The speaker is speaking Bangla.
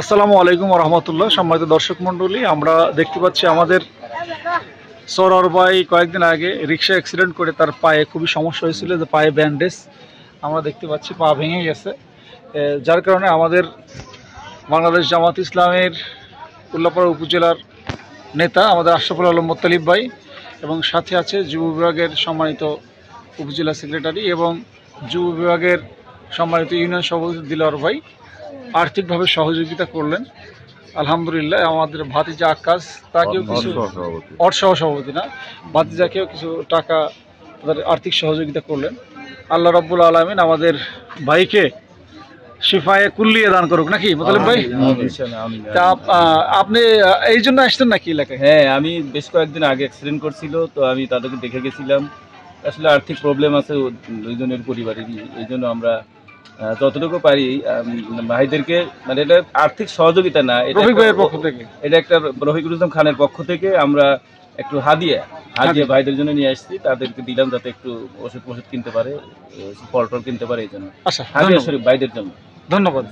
আসসালামু আলাইকুম ওয়া রাহমাতুল্লাহ। সম্মানিত দর্শক মণ্ডলী, আমরা দেখতে পাচ্ছি আমাদের সরোয়ার ভাই কয়েকদিন আগে রিক্সা অ্যাক্সিডেন্ট করে তার পায়ে খুবই সমস্যা হয়েছিল, যে পায়ে ব্যান্ডেজ আমরা দেখতে পাচ্ছি, পা ভেঙে গেছে। যার কারণে আমাদের বাংলাদেশ জামাত ইসলামের উল্লাপাড়া উপজেলার নেতা আমাদের আশরাফুল আলম মোত্তালিব ভাই এবং সাথে আছে যুব বিভাগের সম্মানিত উপজেলা সেক্রেটারি এবং যুব বিভাগের সম্মানিত ইউনিয়ন সভাপতি দিলওয়ার ভাই আর্থিকভাবে সহযোগিতা করলেন। আলহামদুলিল্লাহ। আমাদের ভাতিজা আকাশ, তাকেও কিছু অর্থসহ সভাপতি না, ভাতিজাকেও কিছু টাকা তাদের আর্থিক সহযোগিতা করলেন। আল্লাহ রাব্বুল আলামিন আমাদের ভাইকে শিফায়ে কুল্লিয়ে দান করুক, নাকি মোতালেব ভাই? তা আপনি এই জন্য আসছেন নাকি এলাকায়? হ্যাঁ, আমি বেশ কয়েকদিন আগে অ্যাক্সিডেন্ট করছিল, তো আমি তাদেরকে দেখে গেছিলাম। আসলে আর্থিক প্রবলেম আছে দুইজনের পরিবারেরই, এই জন্য আমরা যতটুকু পারি ভাইদেরকে, মানে এটা আর্থিক সহযোগিতা না, রফিক ভাইয়ের পক্ষ থেকে, এটা একটা রফিকুল ইসলাম খানের পক্ষ থেকে আমরা একটু হাদিয়া ভাইদের জন্য নিয়ে আসছি। তাদেরকে দিলাম যাতে একটু ওষুধ কিনতে পারে, ফল টল কিনতে পারে, এই জন্য। আচ্ছা, হাদিয়া শরীফ ভাইদের জন্য। ধন্যবাদ।